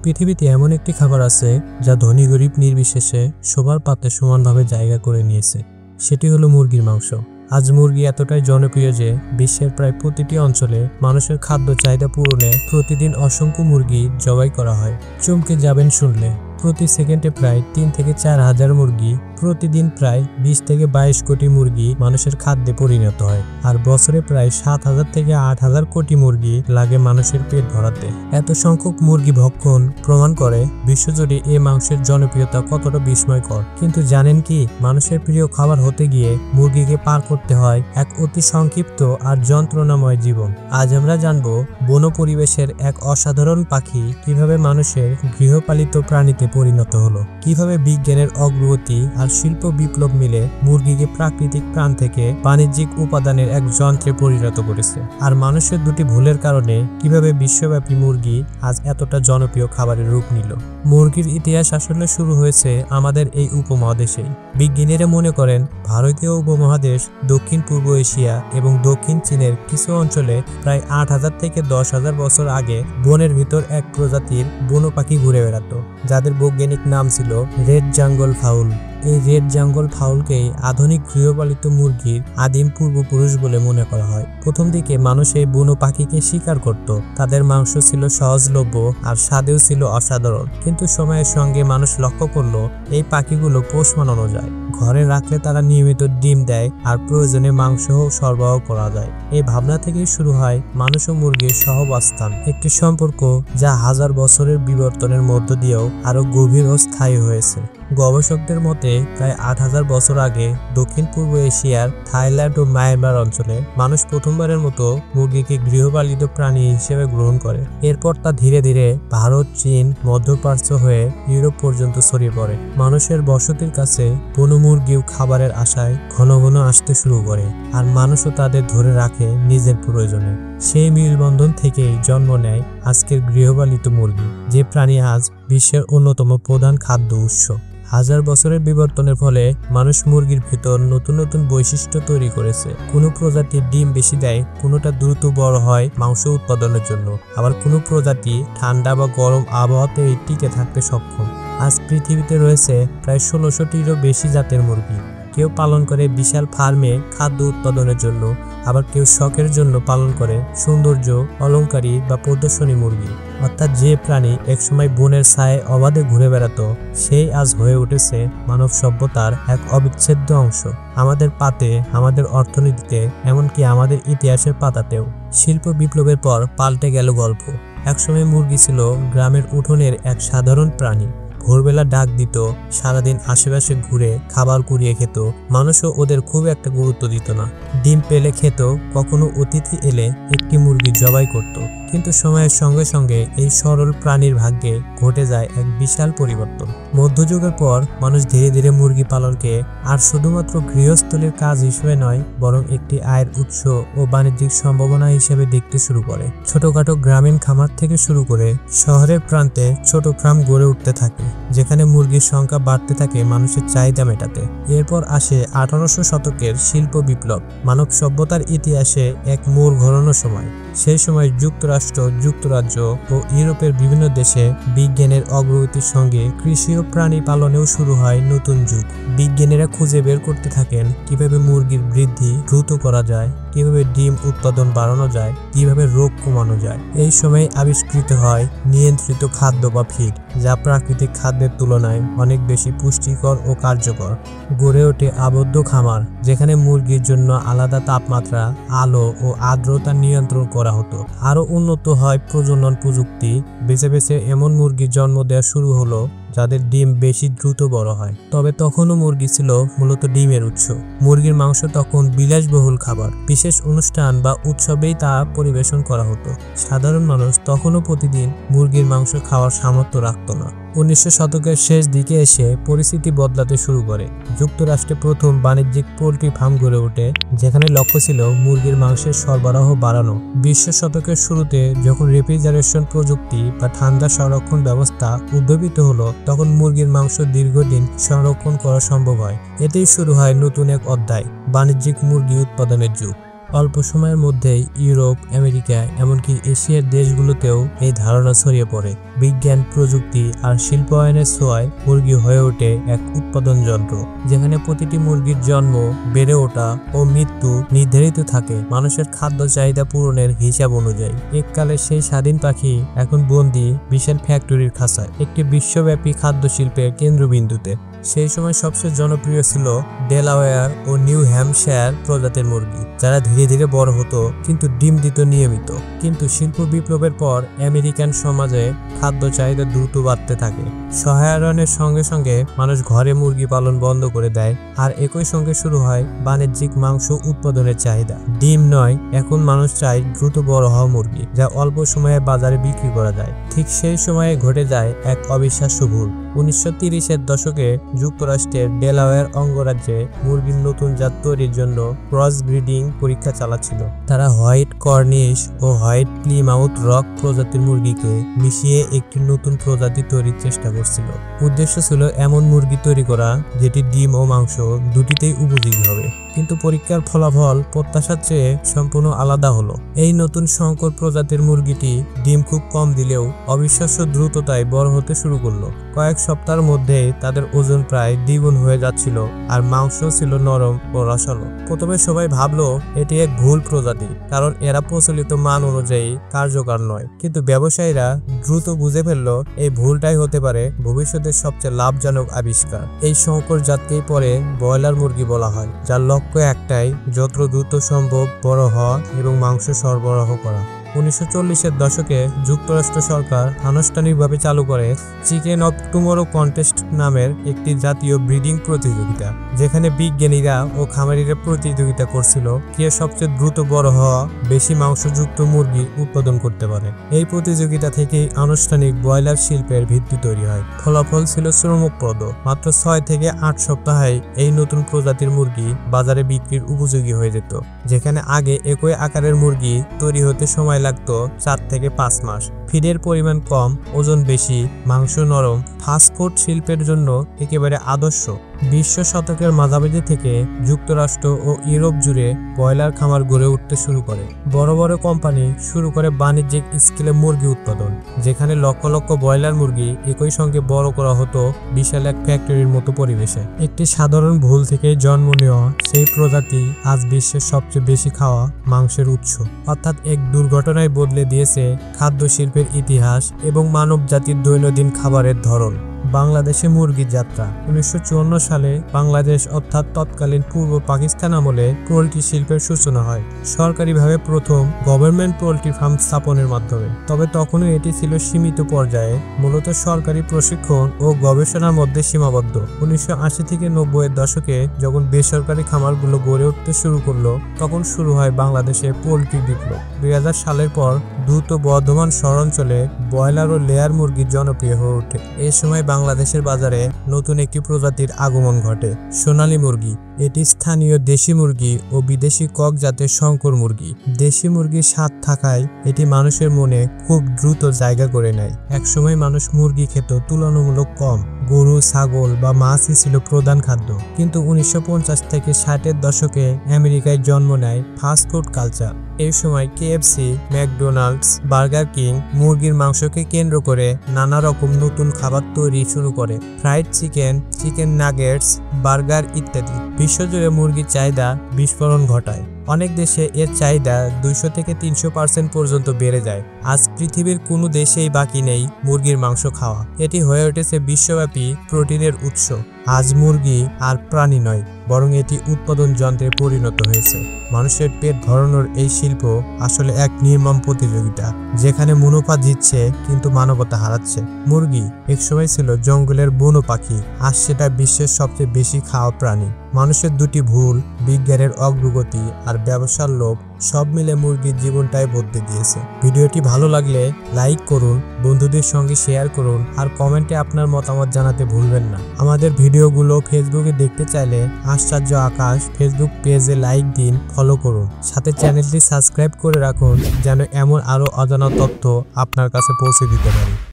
পৃথিবীতে এমন একটি খাবার আছে যা ধনী গরিব নির্বিশেষে সবার পাতে সমানভাবে জায়গা করে নিয়েছে। সেটি হলো মুরগির মাংস। আজ মুরগি এতটাই জনপ্রিয় যে বিশ্বের প্রায় প্রতিটি অঞ্চলে মানুষের খাদ্য চাহিদা পূরণে প্রতিদিন অসংখ্য মুরগি জবাই করা হয়। চমকে যাবেন শুনলে, প্রতি সেকেন্ডে প্রায় 3 থেকে 4 হাজার মুরগি, প্রতিদিন প্রায় 20 থেকে 22 কোটি মুরগি মানুষের খাদ্যে পরিণত হয়। আর বছরে প্রায় 7,000 থেকে 8,000 কোটি মুরগি লাগে মানুষের পেট ভরাতে। এত সংখ্যক মুরগি ভক্ষণ প্রমাণ করে বিশ্বজুড়ে এই মাংসের জনপ্রিয়তা কতটা বিস্ময়কর। কিন্তু জানেন কি, মানুষের প্রিয় খাবার হতে গিয়ে মুরগিকে পার করতে হয় এক অতি সংক্ষিপ্ত আর যন্ত্রণাময় জীবন। আজ আমরা জানবো বন পরিবেশের এক অসাধারণ পাখি কিভাবে মানুষের গৃহপালিত প্রাণীতে পরিণত হলো, কিভাবে বিজ্ঞানের অগ্রগতি আর শিল্প বিপ্লব মিলে মুরগিকে প্রাকৃতিক প্রাণ থেকে বাণিজ্যিক উপাদানের এক যন্ত্রে পরিণত করেছে, আর মানুষের দুটি ভুলের কারণে কিভাবে বিশ্বব্যাপী মুরগি আজ এতটা জনপ্রিয় খাবারের রূপ নিল। মুরগির ইতিহাস আসলে শুরু হয়েছে আমাদের এই উপমহাদেশেই। বিজ্ঞানীরা মনে করেন ভারতীয় উপমহাদেশ, দক্ষিণ পূর্ব এশিয়া এবং দক্ষিণ চীনের কিছু অঞ্চলে প্রায় 8,000 থেকে 10,000 বছর আগে বনের ভিতর এক প্রজাতির বন পাখি ঘুরে বেড়াতো, যাদের বৈজ্ঞানিক নাম ছিল রেড জঙ্গল ফাউল। এই রেড জঙ্গল ফাউলকেই আধুনিক গৃহপালিত মুরগির আদিম পূর্বপুরুষ বলে মনে করা হয়। প্রথম দিকে মানুষ এই বুনো পাখিকে শিকার করত। তাদের মাংস ছিল সহজলভ্য আর স্বাদেও ছিল অসাধারণ। কিন্তু সময়ের সঙ্গে মানুষ লক্ষ্য করলো এই পাখিগুলো পোষ মানানো যায়, ঘরে রাখলে তারা নিয়মিত ডিম দেয় আর প্রয়োজনে মাংসও সরবরাহ করা যায়। এই ভাবনা থেকেই শুরু হয় মানুষ ও মুরগির সহাবস্থান, একটি সম্পর্ক যা হাজার বছরের বিবর্তনের মধ্য দিয়েও আরো গভীর ও স্থায়ী হয়েছে। গবেষকদের মতে প্রায় 8,000 বছর আগে দক্ষিণ পূর্ব এশিয়ার থাইল্যান্ড ও মায়ানমার অঞ্চলে মানুষ প্রথমবারের মতো মুরগিকে গৃহপালিত প্রাণী হিসেবে গ্রহণ করে। এরপর তা ধীরে ধীরে ভারত, চীন, মধ্যপ্রাচ্য হয়ে ইউরোপ পর্যন্ত ছড়িয়ে পড়ে। মানুষের বসতির কাছে বনো মুরগিও খাবারের আশায় ঘন ঘন আসতে শুরু করে, আর মানুষও তাদের ধরে রাখে নিজের প্রয়োজনে। সেই মেলবন্ধন থেকেই জন্ম নেয় আজকের গৃহপালিত মুরগি, যে প্রাণী আজ বিশ্বের অন্যতম প্রধান খাদ্য উৎস। হাজার বছরের বিবর্তনের ফলে মানুষ মুরগির ভেতর নতুন নতুন বৈশিষ্ট্য তৈরি করেছে। কোনো প্রজাতির ডিম বেশি দেয়, কোনোটা দ্রুত বড় হয় মাংস উৎপাদনের জন্য, আবার কোনো প্রজাতি ঠান্ডা বা গরম আবহাওয়াতে টিকে থাকতে সক্ষম। আজ পৃথিবীতে রয়েছে প্রায় 1600টিরও বেশি জাতের মুরগি। কেউ পালন করে বিশাল ফার্মে খাদ্য উৎপাদনের জন্য, আবার কেউ শখের জন্য পালন করে সৌন্দর্য, অলংকারী বা প্রদর্শনী মুরগি। অর্থাৎ যে প্রাণী একসময় বনের ছায়ায় অবাধে ঘুরে বেড়াতো, সেই আজ হয়ে উঠেছে মানব সভ্যতার এক অবিচ্ছেদ্য অংশ। আমাদের পাতে, আমাদের অর্থনীতিতে, এমনকি আমাদের ইতিহাসের পাতাতেও। শিল্প বিপ্লবের পর পাল্টে গেল গল্প। একসময় মুরগি ছিল গ্রামের উঠোনের এক সাধারণ প্রাণী। ভোরবেলা ডাক দিত, সারাদিন আশেপাশে ঘুরে খাবার কুড়িয়ে খেত। মানুষও ওদের খুব একটা গুরুত্ব দিত না। ডিম পেলে খেত, কখনো অতিথি এলে একটি মুরগি জবাই করত। কিন্তু সময়ের সঙ্গে সঙ্গে এই সরল প্রাণীর ভাগ্যে ঘটে যায় এক বিশাল পরিবর্তন। মধ্যযুগের পর মানুষ ধীরে ধীরে মুরগি পালনকে আর শুধুমাত্র গৃহস্থলীর কাজ হিসেবে নয়, বরং একটি আয়ের উৎস ও বাণিজ্যিক সম্ভাবনা হিসেবে দেখতে শুরু করে। ছোটখাটো গ্রামীণ খামার থেকে শুরু করে শহরের প্রান্তে ছোট ফার্ম গড়ে উঠতে থাকে, যেখানে মুরগির সংখ্যা বাড়তে থাকে মানুষের চাহিদা মেটাতে। এরপর আসে 1800 শতকের শিল্প বিপ্লব, মানব সভ্যতার ইতিহাসে এক মোড় ঘোরানোর সময়। সেই সময় যুক্তরাষ্ট্র, যুক্তরাজ্য ও ইউরোপের বিভিন্ন দেশে বিজ্ঞানের অগ্রগতির সঙ্গে কৃষি ও প্রাণী পালনেও শুরু হয় নতুন যুগ। বিজ্ঞানীরা খুঁজে বের করতে থাকেন কিভাবে মুরগির বৃদ্ধি দ্রুত করা যায়, কিভাবে ডিম উৎপাদন বাড়ানো যায়, কিভাবে রোগ কমানো যায়। এই সময় আবিষ্কৃত হয় নিয়ন্ত্রিত খাদ্য বা ফিড, যা প্রাকৃতিক খাদ্যের তুলনায় অনেক বেশি পুষ্টিকর ও কার্যকর। গড়ে ওঠে আবদ্ধ খামার, যেখানে মুরগির জন্য আলাদা তাপমাত্রা, আলো ও আর্দ্রতা নিয়ন্ত্রণ করা হতো। আরো উন্নত হয় প্রজনন প্রযুক্তি। বেছে বেছে এমন মুরগির জন্ম দেওয়া শুরু হলো যাদের ডিম বেশি দ্রুত বড় হয়। তবে তখনও মুরগি ছিল মূলত ডিমের উৎস। মুরগির মাংস তখন বিলাসবহুল খাবার। বিশেষ অনুষ্ঠান বা উৎসবেই তা পরিবেশন করা হতো। সাধারণ মানুষ তখনও প্রতিদিন মুরগির মাংস খাওয়ার সামর্থ্য রাখত না। 1900 শতকের শেষ দিকে এসে পরিস্থিতি বদলাতে শুরু করে। যুক্তরাষ্ট্রে প্রথম বাণিজ্যিক পোল্ট্রি ফার্ম গড়ে ওঠে, যেখানে লক্ষ্য ছিল মুরগির মাংসের সরবরাহ বাড়ানো। 20 শতকের শুরুতে যখন রেফ্রিজারেশন প্রযুক্তি বা ঠান্ডা সংরক্ষণ ব্যবস্থা উদ্ভাবিত হলো, তখন মুরগির মাংস দীর্ঘদিন সংরক্ষণ করা সম্ভব হয়। এতেই শুরু হয় নতুন এক অধ্যায়, বাণিজ্যিক মুরগি উৎপাদনের যুগ। অল্প সময়ের মধ্যেই ইউরোপ, আমেরিকা এমনকি এশিয়ার দেশগুলোতেও এই ধারণা ছড়িয়ে পড়ে। বিজ্ঞান, প্রযুক্তি আর শিল্পায়নের ছোঁয়ায় মুরগি হয়ে ওঠে এক উৎপাদন যন্ত্র, যেখানে প্রতিটি মুরগির জন্ম, বেড়ে ওঠা ও মৃত্যু নির্ধারিত থাকে মানুষের খাদ্য চাহিদা পূরণের হিসাব অনুযায়ী। এককালে সেই স্বাধীন পাখি এখন বন্দী বিশাল ফ্যাক্টরির খাঁচায়, একটি বিশ্বব্যাপী খাদ্য শিল্পের কেন্দ্রবিন্দুতে। সেই সময় সবচেয়ে জনপ্রিয় ছিল ডেলাওয়্যার ও নিউ হ্যাম্পশায়ার প্রজাতির মুরগি, যারা ধীরে ধীরে বড় হতো কিন্তু ডিম দিত নিয়মিত। কিন্তু শিল্প বিপ্লবের পর আমেরিকান সমাজে খাদ্য চাহিদা দ্রুত বাড়তে থাকে। সহায়তার সঙ্গে সঙ্গে মানুষ ঘরে মুরগি পালন বন্ধ করে দেয়, আর একই সঙ্গে শুরু হয় বাণিজ্যিক মাংস উৎপাদনের চাহিদা। ডিম নয়, এখন মানুষ চায় দ্রুত বড় হওয়া মুরগি, যা অল্প সময়ে বাজারে বিক্রি করা যায়। ঠিক সেই সময়ে ঘটে যায় এক অবিশ্বাস্য ভুল। 1930-এর দশকে যুক্তরাষ্ট্রের ডেলাওয়্যার অঙ্গরাজ্যে মুরগির নতুন জাত তৈরির জন্য ক্রস ব্রিডিং পরীক্ষা চালাচ্ছিল। তারা হোয়াইট কর্নিশ ও হোয়াইট প্লিমাউথ রক প্রজাতির মুরগিকে মিশিয়ে একটি নতুন প্রজাতি তৈরির চেষ্টা করছিল। উদ্দেশ্য ছিল এমন মুরগি তৈরি করা যেটি ডিম ও মাংস দুটিতেই উপযোগী হবে। কিন্তু পরীক্ষার ফলাফল প্রত্যাশার চেয়ে সম্পূর্ণ আলাদা হলো। এই নতুন সংকর প্রজাতির মুরগিটি ডিম খুব কম দিলেও অবিশ্বাস্য দ্রুততায় বড় হতে শুরু করলো। কয়েক সপ্তাহের মধ্যেই তাদের ওজন প্রায় দ্বিগুণ হয়ে যাচ্ছিল, আর মাংস ছিল নরম ও রসালো। প্রথমে সবাই ভাবলো এটি এক ভুল প্রজাতি, কারণ এরা প্রচলিত মান অনুযায়ী কার্যকর নয়। কিন্তু ব্যবসায়ীরা দ্রুত বুঝে ফেললো এই ভুলটাই হতে পারে ভবিষ্যতের সবচেয়ে লাভজনক আবিষ্কার। এই সংকর জাতকেই পরে ব্রয়লার মুরগি বলা হয়, যার লক্ষ্য একটাই, যত দ্রুত সম্ভব বড় হওয়া এবং মাংস সরবরাহ করা। 1940-এর দশকে যুক্তরাষ্ট্র সরকার আনুষ্ঠানিকভাবে চালু করে চিকেন অফ টুমরো কন্টেস্ট নামের একটি জাতীয় ব্রিডিং প্রতিযোগিতা, যেখানে বিজ্ঞানীরা ও খামারিরা প্রতিযোগিতা করছিল কে সবচেয়ে দ্রুত বড় হওয়া, বেশি মাংসযুক্ত মুরগি উৎপাদন করতে পারে। এই প্রতিযোগিতা থেকেই আনুষ্ঠানিক ব্রয়লার শিল্পের ভিত্তি তৈরি হয়। ফলাফল ছিল চমকপ্রদ। মাত্র 6 থেকে 8 সপ্তাহে এই নতুন প্রজাতির মুরগি বাজারে বিক্রির উপযোগী হয়ে যেত, যেখানে আগে একই আকারের মুরগি তৈরি হতে সময় লাগতো 4 থেকে 5 মাস। ফিডের পরিমাণ কম, ওজন বেশি, মাংস নরম, ফাস্টফুড শিল্পের জন্য একেবারে আদর্শ। 20 শতকের মাঝামাঝি থেকে যুক্তরাষ্ট্র ও ইউরোপ জুড়ে ব্রয়লার খামার গড়ে উঠতে শুরু করে। বড় বড় কোম্পানি শুরু করে বাণিজ্যিক স্কেলে মুরগি উৎপাদন, যেখানে লক্ষ লক্ষ ব্রয়লার মুরগি একই সঙ্গে বড় করা হতো বিশাল এক ফ্যাক্টরির মতো পরিবেশে। একটি সাধারণ ভুল থেকে জন্ম নেওয়া সেই প্রজাতি আজ বিশ্বের সবচেয়ে বেশি খাওয়া মাংসের উৎস। অর্থাৎ এক দুর্ঘটনায় বদলে দিয়েছে খাদ্য শিল্পের ইতিহাস এবং মানব জাতির দৈনন্দিন খাবারের ধরন। বাংলাদেশে মুরগির যাত্রা। 1954 সালে বাংলাদেশ অর্থাৎ তৎকালীন পূর্ব পাকিস্তান আমলে পোল্ট্রি শিল্পের সূচনা হয়, সরকারিভাবে প্রথম গভর্নমেন্ট পোল্ট্রি ফার্ম স্থাপনের মাধ্যমে। তবে তখনও এটি ছিল সীমিত পর্যায়ে, মূলত সরকারি প্রশিক্ষণ ও গবেষণার মধ্যে সীমাবদ্ধ। 1980 থেকে 90-এর দশকে যখন বেসরকারি খামারগুলো গড়ে উঠতে শুরু করলো, তখন শুরু হয় বাংলাদেশে পোল্ট্রি বিপ্লব। 2000 সালের পর দ্রুত বর্ধমান শহরাঞ্চলে ব্রয়লার ও লেয়ার মুরগি জনপ্রিয় হয়ে ওঠে। এই সময় বাংলাদেশের বাজারে নতুন একটি প্রজাতির আগমন ঘটে, সোনালী মুরগি। এটি স্থানীয় দেশি মুরগি ও বিদেশি কক জাতের সংকর মুরগি। দেশি মুরগির স্বাদ থাকায় এটি মানুষের মনে খুব দ্রুত জায়গা করে নেয়। একসময় মানুষ মুরগি খেত তুলনামূলক কম, গরু, ছাগল বা মাছই ছিল প্রধান খাদ্য। কিন্তু 1950 থেকে 60-এর দশকে আমেরিকায় জন্ম নেয় ফাস্টফুড কালচার। এই সময় কেএফসি, ম্যাকডোনাল্ডস, বার্গার কিং মুরগির মাংসকে কেন্দ্র করে নানা রকম নতুন খাবার তৈরি শুরু করে। Fried chicken, chicken nuggets, burger ইত্যাদি। বিশ্বজুড়ে মুরগির চাহিদা বিস্ফোরণ ঘটায়। অনেক দেশে এর চাহিদা 200 থেকে 300% পর্যন্ত বেড়ে যায়। আজ পৃথিবীর কোনো দেশেই বাকি নেই মুরগির মাংস খাওয়া। এটি হয়ে উঠেছে বিশ্বব্যাপী প্রোটিনের উৎস। আজ মুরগি আর প্রাণী নয়, বরং এটি উৎপাদন যন্ত্রে পরিণত হয়েছে। মানুষের পেট ভরানোর এই শিল্প আসলে এক নির্মম প্রতিযোগিতা, যেখানে মুনাফা জিতছে কিন্তু মানবতা হারাচ্ছে। মুরগি একসময় ছিল জঙ্গলের বন্য পাখি, আজ সেটা বিশ্বের সবচেয়ে বেশি খাওয়া প্রাণী। মানুষের দুটি ভুল, বিজ্ঞানের অগ্রগতি আর ব্যবসার লোভ, সব মিলে মুরগির জীবনটাই বদলে দিয়েছে। ভিডিওটি ভালো লাগলে লাইক করুন, বন্ধুদের সঙ্গে শেয়ার করুন আর কমেন্টে আপনার মতামত জানাতে ভুলবেন না। আমাদের ভিডিওগুলো ফেসবুকে দেখতে চাইলে আশ্চর্য আকাশ ফেসবুক পেজে লাইক দিন, ফলো করুন, সাথে চ্যানেলটি সাবস্ক্রাইব করে রাখুন, যেন এমন আরো অজানা তথ্য আপনার কাছে পৌঁছে দিতে পারি।